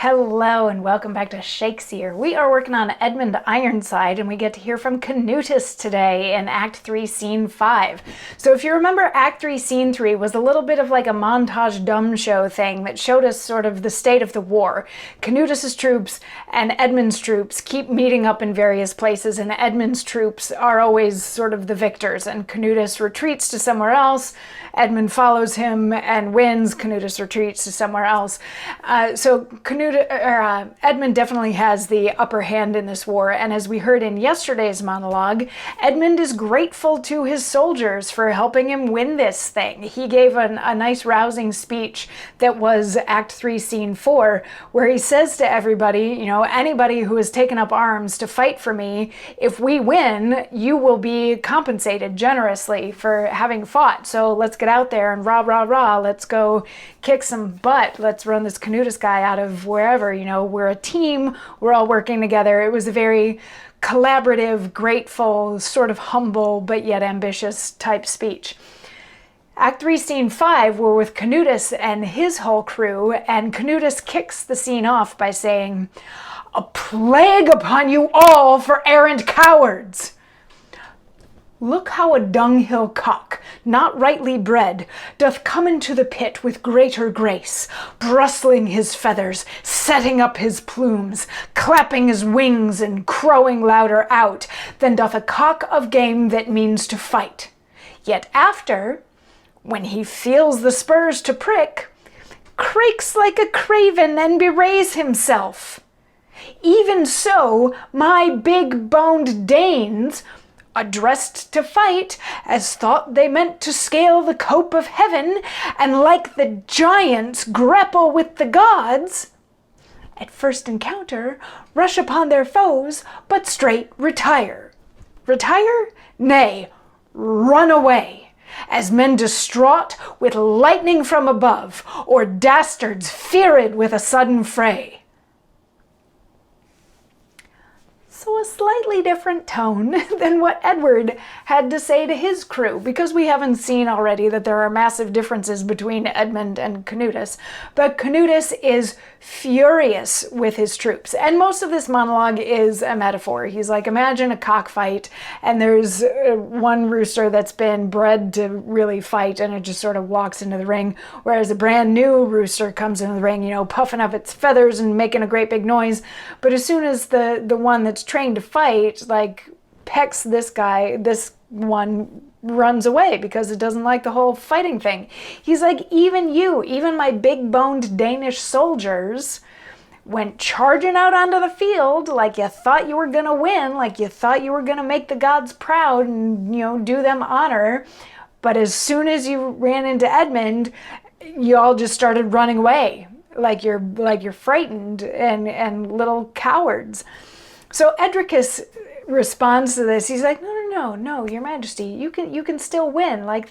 Hello and welcome back to Shakesyear. We are working on Edmund Ironside and we get to hear from Canutus today in Act 3, Scene 5. So if you remember, Act 3, Scene 3 was a little bit of like a montage dumb show thing that showed us sort of the state of the war. Canutus's troops and Edmund's troops keep meeting up in various places, and Edmund's troops are always sort of the victors, and Canutus retreats to somewhere else. Edmund follows him and wins. Canutus retreats to somewhere else. Edmund definitely has the upper hand in this war, and as we heard in yesterday's monologue, Edmund is grateful to his soldiers for helping him win this thing. He gave a nice rousing speech that was Act 3, Scene 4, where he says to everybody, you know, anybody who has taken up arms to fight for me, if we win, you will be compensated generously for having fought. So let's get out there and rah, rah, rah, let's go kick some butt. Let's run this Canutus guy out of wherever, you know, we're a team, we're all working together. It was a very collaborative, grateful, sort of humble, but yet ambitious type speech. Act 3, Scene 5, we're with Canutus and his whole crew, and Canutus kicks the scene off by saying, "A plague upon you all for errant cowards! Look how a dunghill cock, not rightly bred, doth come into the pit with greater grace, brustling his feathers, setting up his plumes, clapping his wings, and crowing louder out than doth a cock of game that means to fight. Yet after, when he feels the spurs to prick, creaks like a craven and bewrays himself. Even so, my big-boned Danes, addressed to fight, as thought they meant to scale the cope of heaven, and like the giants grapple with the gods, at first encounter rush upon their foes, but straight retire. Retire? Nay, run away, as men distraught with lightning from above, or dastards feared with a sudden fray." So a slightly different tone than what Edward had to say to his crew, because we haven't seen already that there are massive differences between Edmund and Canutus. But Canutus is furious with his troops, and most of this monologue is a metaphor. He's like, imagine a cockfight, and there's one rooster that's been bred to really fight, and it just sort of walks into the ring, whereas a brand new rooster comes into the ring, you know, puffing up its feathers and making a great big noise. But as soon as the one that's trained to fight like pecks this guy, this one runs away because it doesn't like the whole fighting thing. He's like, even you, even my big-boned Danish soldiers went charging out onto the field like you thought you were gonna win, like you thought you were gonna make the gods proud and, you know, do them honor. But as soon as you ran into Edmund, you all just started running away like you're frightened and little cowards. So Edricus responds to this. He's like, no, Your Majesty, you can still win. Like,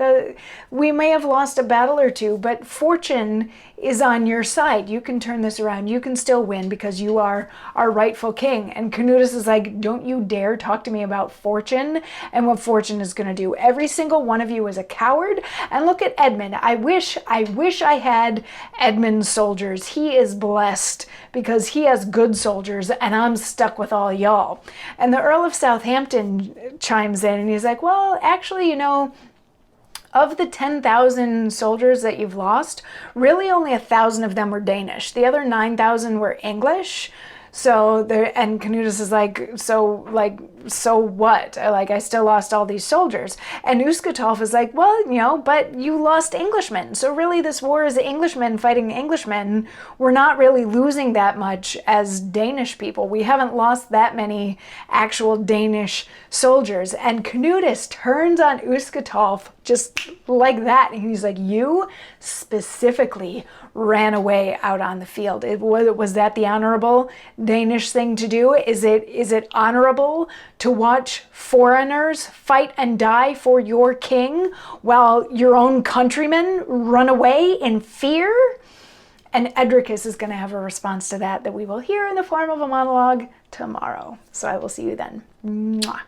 we may have lost a battle or two, but fortune is on your side. You can turn this around. You can still win because you are our rightful king. And Canutus is like, don't you dare talk to me about fortune and what fortune is going to do. Every single one of you is a coward. And look at Edmund. I wish I had Edmund's soldiers. He is blessed because he has good soldiers, and I'm stuck with all y'all. And the Earl of Southampton chimes in, and he's like, well, actually, you know, of the 10,000 soldiers that you've lost, really only 1,000 of them were Danish. The other 9,000 were English. So there, and Canutus is like, so what? Like, I still lost all these soldiers. And Uskatolf is like, well, you know, but you lost Englishmen. So really this war is Englishmen fighting Englishmen. We're not really losing that much as Danish people. We haven't lost that many actual Danish soldiers. And Canutus turns on Uskatolf just like that. And he's like, you specifically ran away out on the field. Was that the honorable Danish thing to do? Is it honorable to watch foreigners fight and die for your king while your own countrymen run away in fear? And Edricus is going to have a response to that we will hear in the form of a monologue tomorrow. So I will see you then. Mwah.